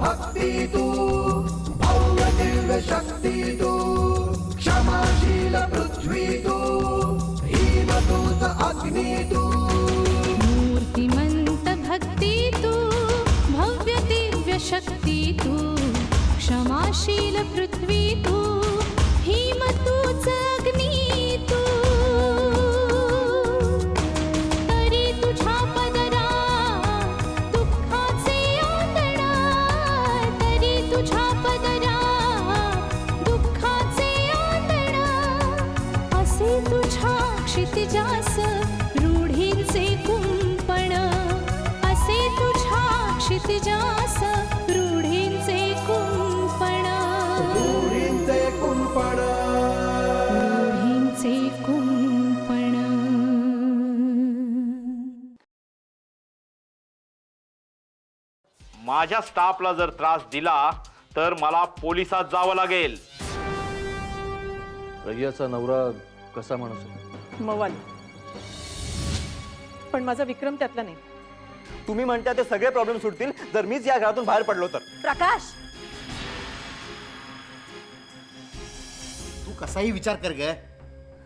भक्ती तू भव्य दिव्य शक्ती तू क्षमाशील पृथ्वी तू हिमदूत अग्नी तू मूर्तिमंत भक्ती तू भव्य दिव्य शक्ती तू क्षमाशील पृथ्वी तू हिमदूत अग्नी तू तरी तुझ्या पदरा दुःखाचे आंदणा तरी तुझ्या पदरा दुःखाचे आंदणा असे तुझ्या क्षितिजास रूढींचे कुंपण असे तुझ्या क्षितिजास रूढींचे कुंपण रूढींचे कुंपण रूढींचे कुंपण. माझ्या स्टाफला जर त्रास दिला तर मला पोलिसात जावं लागेल. रय्याचा नवरा कसा माणूस आहे? मवाली, पण माझा विक्रम त्यातला नाही. तुम्ही म्हणता ते सगळे प्रॉब्लेम सुटतील जर मीच या घरातून बाहेर पडलो तर. प्रकाश, तू कसाही विचार कर ग,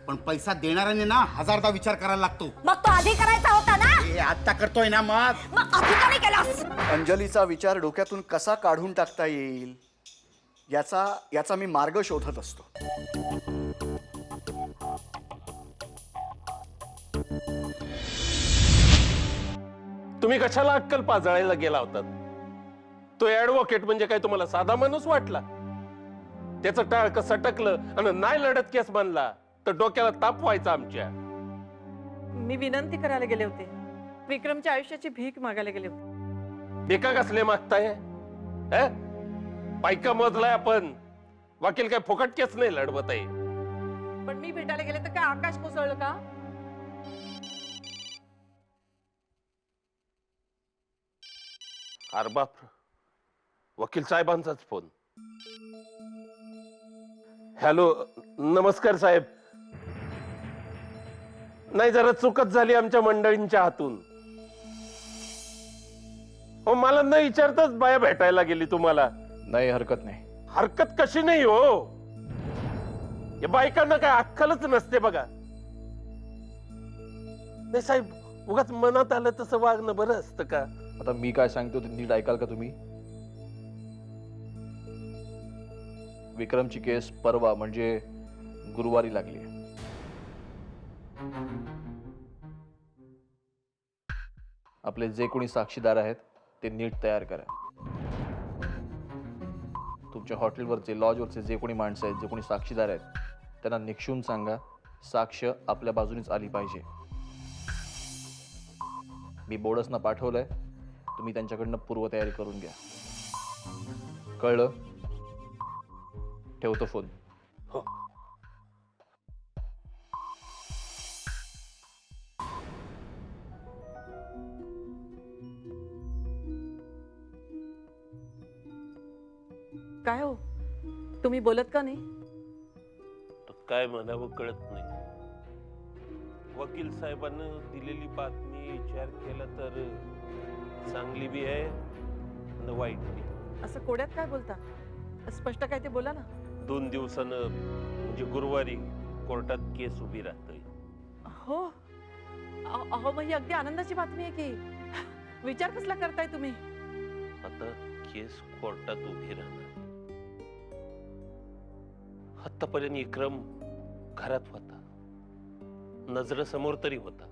पण पैसा देणाऱ्याने ना हजारदा विचार करायला लागतो. मग तो आधी करायचा होता ना. हे आता करतोय ना, मग अधिकारी केलास. अंजलीचा विचार डोक्यातून कसा काढून टाकता येईल याचा मी मार्ग शोधत असतो. तुम्ही कशाला अक्कल पाजळायला गेला होता? तो ऍडव्होकेट म्हणजे काय तुम्हाला साधा माणूस वाटला? त्याचं टाळकं सटकलं आणि नाही लढत केस बनला तर डोक्याला ताप व्हायचा आमच्या. मी विनंती करायला गेले होते. विक्रमच्या आयुष्याची भीक मागायला गेले होते. बेका कसले मागताय? पायका मोजलाय आपण. वकील काय फुकट केस नाही लढवत आहे. पण मी भेटायला गेले तर काय आकाश कोसळलं का? अरे बाप, वकील साहेबांचाच फोन. हॅलो, नमस्कार साहेब. नाही, जरा चुकच झाली आमच्या मंडळींच्या हातून. हो, मला न विचारताच बाया भेटायला गेली तुम्हाला. नाही, हरकत नाही. हरकत कशी नाही हो? या बायकांना काय अक्कलच नसते बघा. नाही साहेब, उगाच मनात आलं तसं वागणं बरं असतं का? आता मी काय सांगतो ते नीट ऐकाल का तुम्ही? विक्रमची केस परवा म्हणजे गुरुवारी लागली. आपले जे कोणी साक्षीदार आहेत ते नीट तयार करा. तुमच्या हॉटेलवरचे, लॉजवरचे जे कोणी माणसं आहेत, जे कोणी साक्षीदार आहेत, त्यांना निक्षून सांगा साक्ष आपल्या बाजूनेच आली पाहिजे. मी बोर्डसना पाठवलंय, तुम्ही त्यांच्याकडनं पूर्वतयारी करून घ्या. कळलं? ठेवतो फोन. हो. काय हो, तुम्ही बोलत का नाही? काय म्हणावं कळत नाही. वकील साहेबांनी दिलेली बातमी विचार केला तर चांगली बी आहे आणि वाईट बी. असं कोड्यात काय बोलता? स्पष्ट काय ते बोला ना. 2 दिवसानं म्हणजे गुरुवारी कोर्टात केस उभी राहतोय. हो, अहो, मग ही अगदी आनंदाची बातमी आहे की. विचार कसला करताय तुम्ही? आता केस कोर्टात उभी राहणार. आतापर्यंत विक्रम घरात होता, नजरेसमोर तरी होता.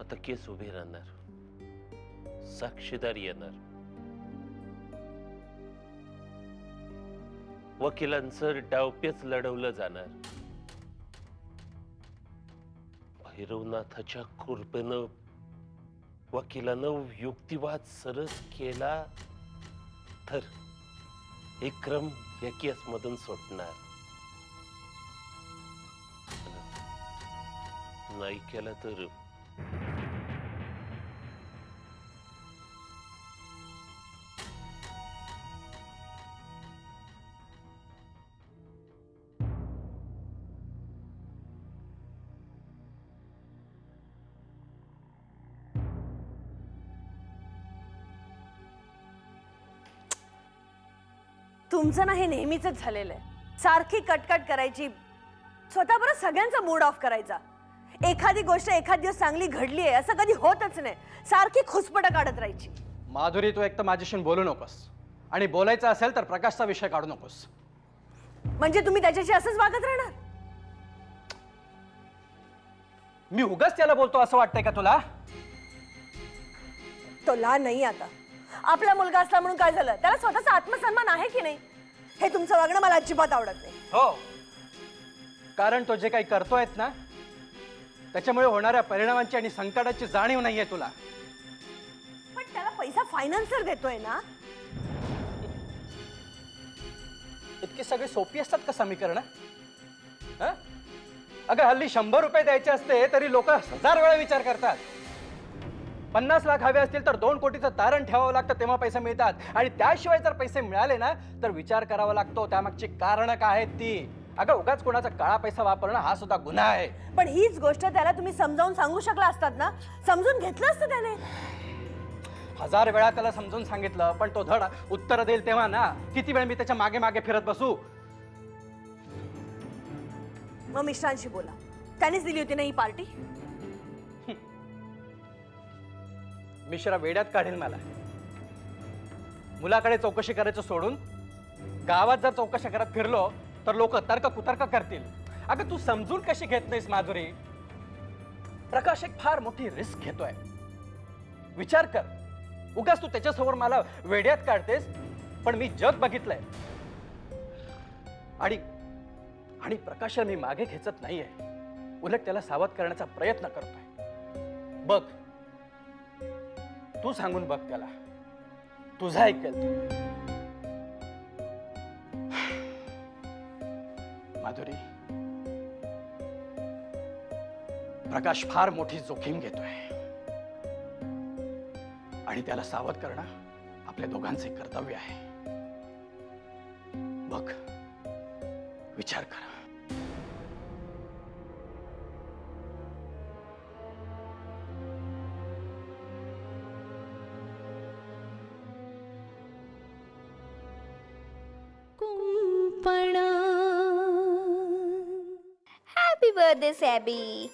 आता केस उभी राहणार, साक्षीदार येणार, वकिलांचं डावपेच लढवलं जाणार. भैरवनाथाच्या कृपेनं वकिलानं युक्तिवाद सरस केला तर विक्रम या केस मधून सुटणार. नाही केला तर तुमचं ना हे नेहमीच झालेलं आहे. सारखी कटकट करायची, स्वतःबरोबर सगळ्यांचा मूड ऑफ करायचा. एखादी गोष्ट एखाद दिवस चांगली घडली आहे असं कधी होतच नाही. सारखी खुसपटं काढत राहायची. माधुरी, तू एक तर माझ्याशी बोलू नकोस, आणि बोलायचं असेल तर प्रकाशचा विषय काढू नकोस. म्हणजे तुम्ही त्याच्याशी असंच वागत राहणार? मी उगाच त्याला बोलतो असं वाटतंय का तुला? तो लहान नाही आता. आपला मुलगा असला म्हणून काय झालं? त्याला स्वतःचा आत्मसन्मान आहे की नाही? हे तुमचं वागणं मला अजिबात आवडत नाही. हो, कारण तो जे काही करतोय ना त्याच्यामुळे होणाऱ्या परिणामांची आणि संकटाची जाणीव नाहीये तुला. पण त्याला पैसा फायनान्सर देतोय ना. इतकी सगळी सोपी असतात का समीकरण? अगं हल्ली 100 रुपये द्यायचे असते तरी लोक 1000 वेळा विचार करतात. 50 लाख हवे असतील तर 2 कोटीचं तारण ठेवावं लागतं, तेव्हा पैसे मिळतात. आणि त्याशिवाय जर पैसे मिळाले ना तर विचार करावा लागतो त्यामागची कारणं काय आहेत ती. अगं उगाच कोणाचा काळा पैसा वापरणं हा सुद्धा गुन्हा आहे. पण हीच गोष्ट त्याला तुम्ही समजावून सांगू शकला असतात ना. समजून घेतलं असतं त्याने. 1000 वेळा त्याला समजून सांगितलं, पण तो धड उत्तर देईल तेव्हा ना. किती वेळ मी त्याच्या मागे मागे फिरत बसू? मग मिश्रांशी बोला. त्यानेच दिली होती ना ही पार्टी. मिश्रा वेड्यात काढेल मला. मुलाकडे चौकशी करायचं सोडून गावात जर चौकशी करत फिरलो तर लोक तर्क कुतर्क करतील. अगं तू समजून कशी घेत नाहीस माधुरी? प्रकाश एक फार मोठी रिस्क घेतोय. विचार कर. उगाच तू त्याच्यासमोर मला वेड्यात काढतेस, पण मी जग बघितलंय. आणि प्रकाशला मी मागे खेचत नाहीये, उलट त्याला सावध करण्याचा प्रयत्न करतोय. बघ, तू सांगून बघ त्याला. तुझं ऐकेल तू. माधुरी, प्रकाश फार मोठी जोखीम घेतोय आणि त्याला सावध करणं आपल्या दोघांचे कर्तव्य आहे. बघ, विचार कर. कुंपण. Happy birthday सॅबी.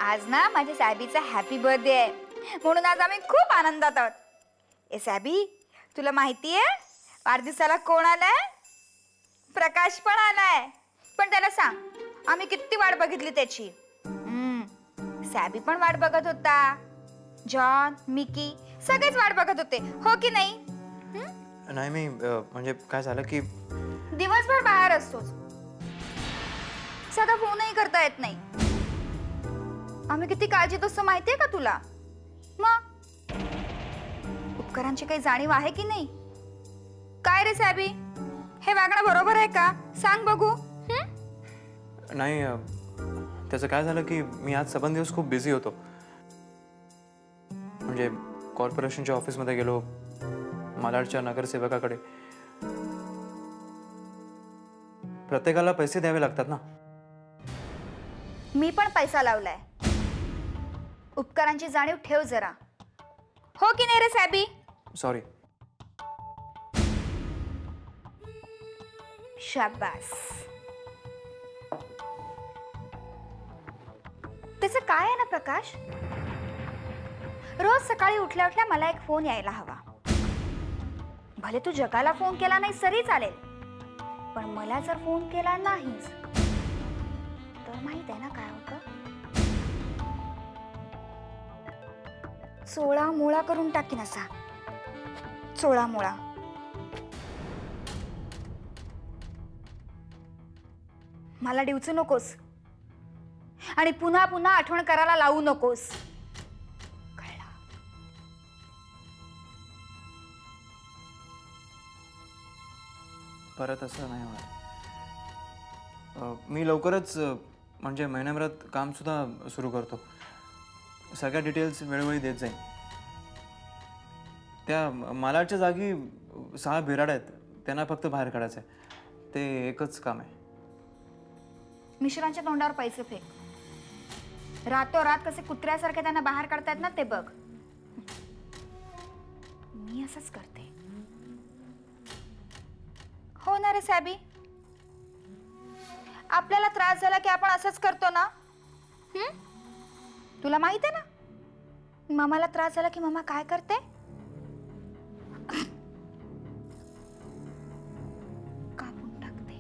आज ना माझ्या सॅबीचा हॅपी बर्थडे आहे, म्हणून आज आम्ही खूप आनंदात आहोत. ए सॅबी, तुला माहितीये वाढदिवसाला कोण आलाय? प्रकाश पण आलाय. पण त्याला सांग आम्ही किती वाट बघितली त्याची. सॅबी पण वाट बघत होता, जॉन, मिकी सगळेच वाट बघत होते, हो की नाही? नाही, मी म्हणजे काय झालं की दिवसभर बाहेर असतोच, साधा फोनही करता येत नाही. आम्ही किती काळजीत असतो माहितीये का तुला? मग उपकारांची काही जाणीव आहे की नाही? काय रे सॅबी, हे वागणं बरोबर आहे का? सांग बघू. नाही, त्याचं काय झालं की मी आज सबंध दिवस खूप बिझी होतो. म्हणजे कॉर्पोरेशनच्या ऑफिसमध्ये गेलो, मालाडच्या नगरसेवकाकडे. प्रत्येकाला पैसे द्यावे लागतात ना. मी पण पैसा लावलाय. उपकारांची जाणीव ठेव जरा, हो की नाही रे सॅबी? सॉरी. शाबास. त्याचं काय आहे ना प्रकाश, रोज सकाळी उठल्या उठल्या मला एक फोन यायला हवा. भले तू जगाला फोन केला नाही तरी चालेल, पण मला जर फोन केला नाहीस तर माहित आहे ना काय होतं? चोळा मोळा करून टाकीन असा. चोळा मोळा. मला डिवचू नकोस आणि पुन्हा पुन्हा आठवण करायला लावू नकोस, कळलं? परत असं नाही होणार. मी लवकरच म्हणजे महिन्याभरात काम सुद्धा सुरू करतो. सगळ्या डिटेल्स वेळोवेळी देत जाईन. त्या मालाडच्या जागी 6 बिराड आहेत, त्यांना फक्त बाहेर काढायचं आहे. ते एकच काम आहे. मिश्रांच्या तोंडावर पैसे फेक. रातोरात कसे कुत्र्यासारखे त्यांना बाहेर काढतायत ना ते बघ. मी असंच करते. हो ना रे सॅबी, आपल्याला त्रास झाला की आपण असंच करतो ना. तुला माहित आहे ना मामाला त्रास झाला की मामा काय करते? कापून टाकते.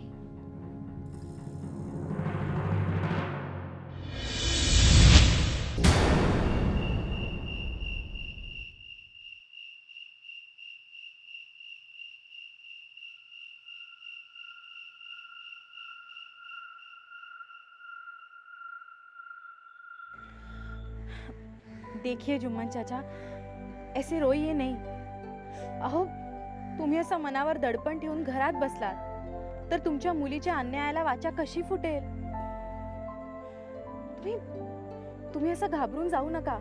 देखिए जुम्मन चाचा, ऐसे रोइए नहीं. अहो, तुम्ही असं मनावर दडपण ठेवून घरात बसलात तर तुमच्या मुलीच्या अन्यायाला वाचा कशी फुटेल? तुम्ही असं घाबरून जाऊ नका.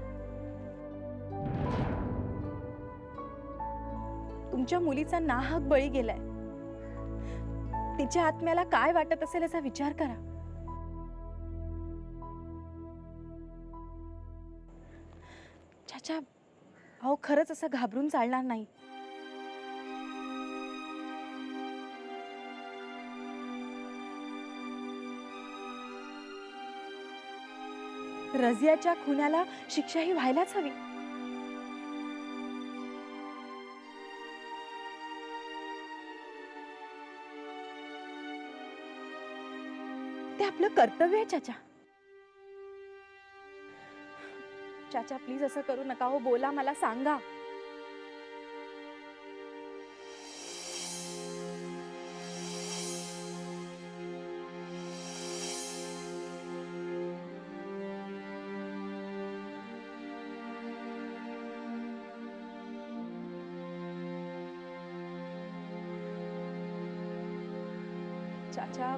तुमच्या मुलीचा नाहक बळी गेलाय. तिच्या आत्म्याला काय वाटत असेल याचा विचार करा. चाचा, अहो खरंच असं घाबरून चालणार नाही. रजियाच्या खुनाला शिक्षा ही व्हायलाच हवी. ते आपलं कर्तव्य आहे चाचा. चाचा प्लीज असं करू नका. हो बोला, मला सांगा. चाचा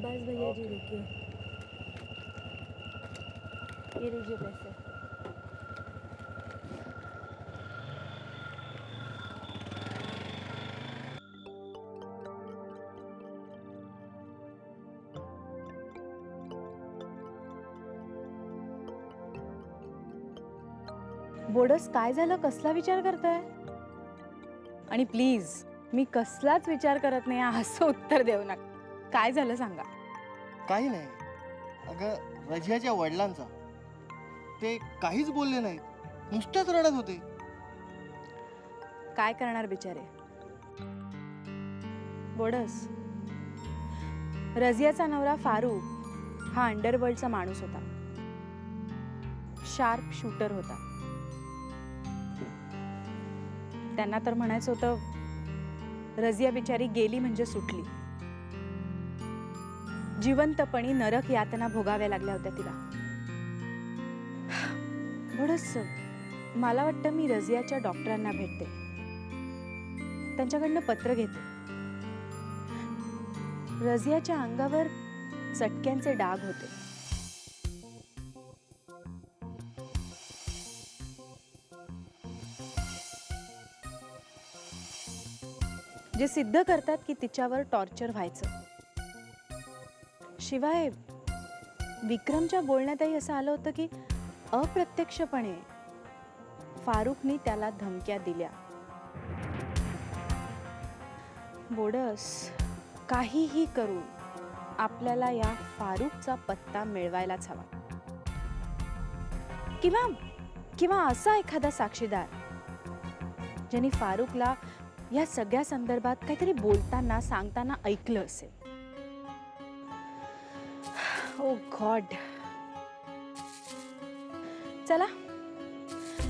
बस भैया जी रुकिए. ये लीजिए पैसे. बोडस, काय झालं? कसला विचार करताय? आणि प्लीज, मी कसलाच विचार करत नाही असं उत्तर देऊ नका. काय झालं सांगा. काही नाही. अगं, रजियाच्या वडिलांचा ते काहीच बोलले नाहीत, नुसतेच रडत होते. काय करणार बिचारे. बोडस, रजियाचा नवरा फारूक हा अंडरवर्ल्डचा माणूस होता. शार्प शूटर होता. त्यांना तर म्हणायचं होतं रजिया बिचारी गेली म्हणजे सुटली. जिवंतपणी नरक यातना भोगाव्या लागल्या होत्या तिला. थोडंस मला वाटतं मी रजियाच्या डॉक्टरांना भेटते, त्यांच्याकडनं पत्र घेते. रजियाच्या अंगावर चटक्यांचे डाग होते. जे सिद्ध करतात की तिच्यावर टॉर्चर व्हायचं. शिवाय विक्रमच्या बोलण्यातही असं आलं होतं की अप्रत्यक्षपणे फारुखनी त्याला धमक्या दिल्या. बोडस, काहीही करून आपल्याला या फारुखचा पत्ता मिळवायलाच हवा. किंवा असा एखादा साक्षीदार ज्यांनी फारुखला या सगळ्या संदर्भात काहीतरी बोलताना सांगताना ऐकलं असेल. ओ गॉड. चला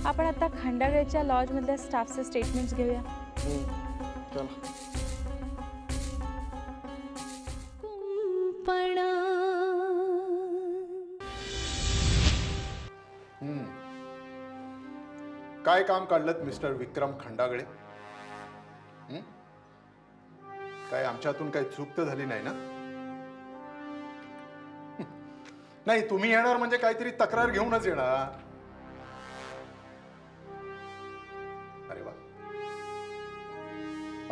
आपण आता खंडागळच्या लॉज मधल्या स्टाफचे स्टेटमेंट्स घेऊया. चला. कुंपणा काय काम काढलं मिस्टर विक्रम खंडागळे? काय आमच्यातून काही चूक तर झाली नाही ना? नाही, तुम्ही येणार म्हणजे काहीतरी तक्रार घेऊनच येणार. अरे वा,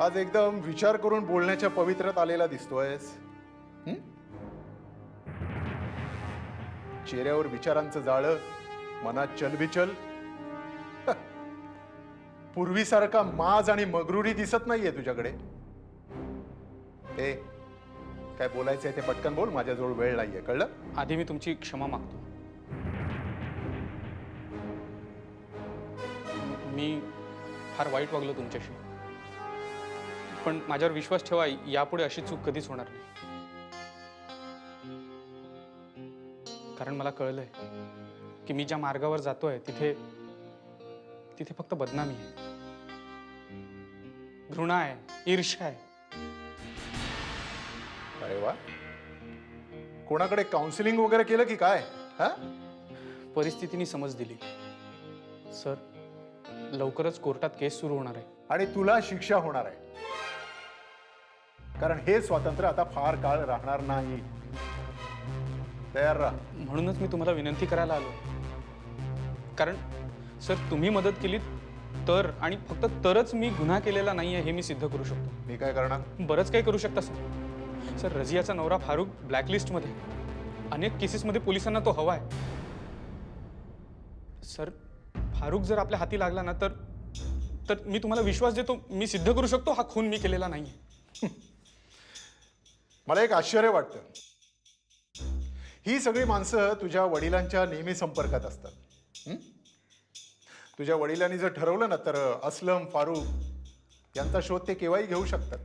आज एकदम विचार करून बोलण्याच्या पवित्र्यात आलेला दिसतोयस. चेहऱ्यावर विचारांचं जाळं, मनात चलबिचल. पूर्वीसारखा माज आणि मगरुरी दिसत नाहीये तुझ्याकडे. काय बोलायचंय ते पटकन बोल, माझ्याजवळ वेळ नाहीये, कळलं? आधी मी तुमची क्षमा मागतो. मी फार वाईट वागलो तुमच्याशी, पण माझ्यावर विश्वास ठेवा, यापुढे अशी चूक कधीच होणार नाही. कारण मला कळलंय की मी ज्या मार्गावर जातोय तिथे फक्त बदनामी आहे, घृणा आहे, ईर्ष्या आहे. अरे वा, कोणाकडे काउन्सिलिंग वगैरे केलं की काय? परिस्थितीने समज दिली. सर, लवकरच कोर्टात केस सुरू होणार आहे आणि तुला शिक्षा होणार आहे. कारण हे स्वातंत्र्य आता फार काळ राहणार नाही. तयार राहा. म्हणूनच मी तुम्हाला विनंती करायला आलो. कारण सर, तुम्ही मदत केली तर आणि फक्त तरच मी गुन्हा केलेला नाहीये हे मी सिद्ध करू शकतो. मी काय करणार? बरंच काही करू शकता सर. सर, रजियाचा नवरा फारुख ब्लॅकलिस्टमध्ये, अनेक केसेसमध्ये पोलिसांना तो हवा आहे. सर, फारुख जर आपल्या हाती लागला ना तर मी तुम्हाला विश्वास देतो, मी सिद्ध करू शकतो हा खून मी केलेला नाहीये. मला एक आश्चर्य वाटतं. ही सगळी माणसं तुझ्या वडिलांच्या नेहमी संपर्कात असतात. तुझ्या वडिलांनी जर ठरवलं ना तर असलम, फारुख यांचा शोध ते केव्हाही घेऊ शकतात.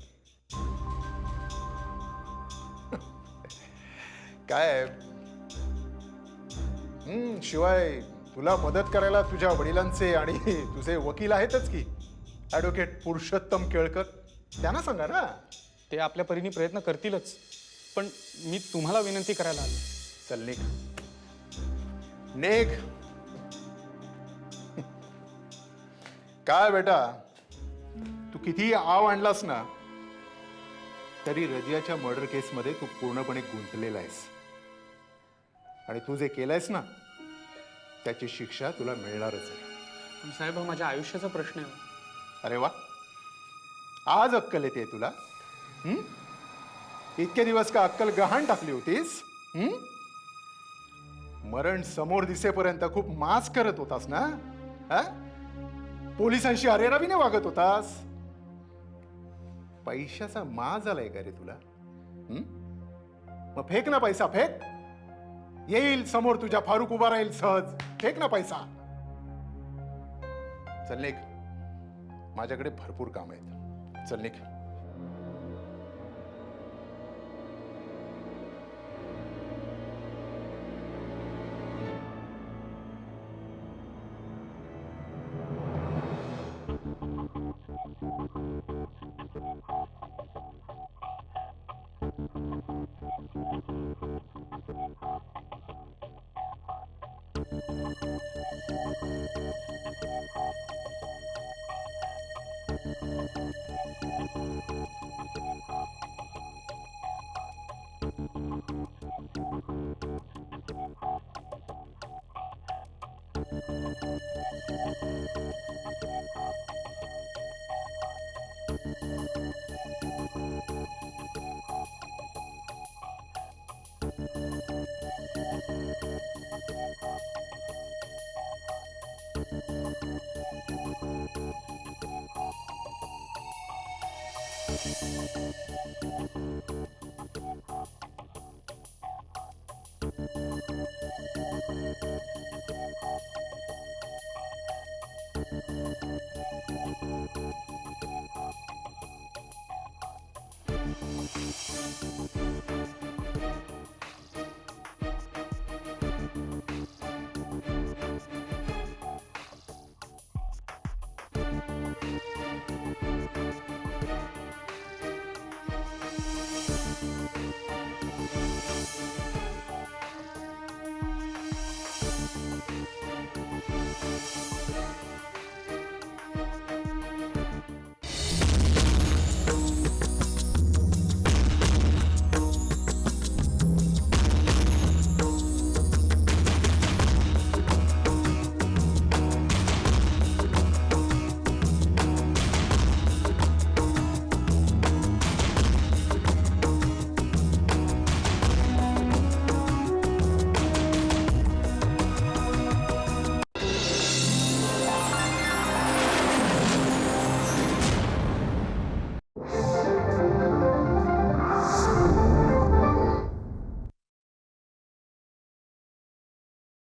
काय शिवाय तुला मदत करायला तुझ्या वडिलांचे आणि तुझे वकील आहेतच की, ॲडव्होकेट पुरुषोत्तम केळकर. त्यांना सांगा ना. ते आपल्या परीने प्रयत्न करतीलच, पण मी तुम्हाला विनंती करायला आलो. चल निघ, निघ. काय बेटा, तू किती आव आणलास ना तरी रजियाच्या मर्डर केसमध्ये तू पूर्णपणे गुंतलेला आहेस. आणि तू जे केलंयस ना त्याची शिक्षा तुला मिळणारच आहे. पण साहेब, हा माझ्या आयुष्याचा प्रश्न आहे. अरे वा, आज अक्कल येते तुला? इतके दिवस का अक्कल गहाण टाकली होतीस? मरण समोर दिसेपर्यंत खूप मास करत होतास ना? पोलिसांशी अरेरावीने वागत होतास. पैशाचा माज आलाय का रे तुला? मग फेक ना पैसा, फेक. येईल समोर तुझ्या फारुख उभा राहील सहज. फेक ना पैसा. चल निघ, माझ्याकडे भरपूर काम आहेत. चल निघ.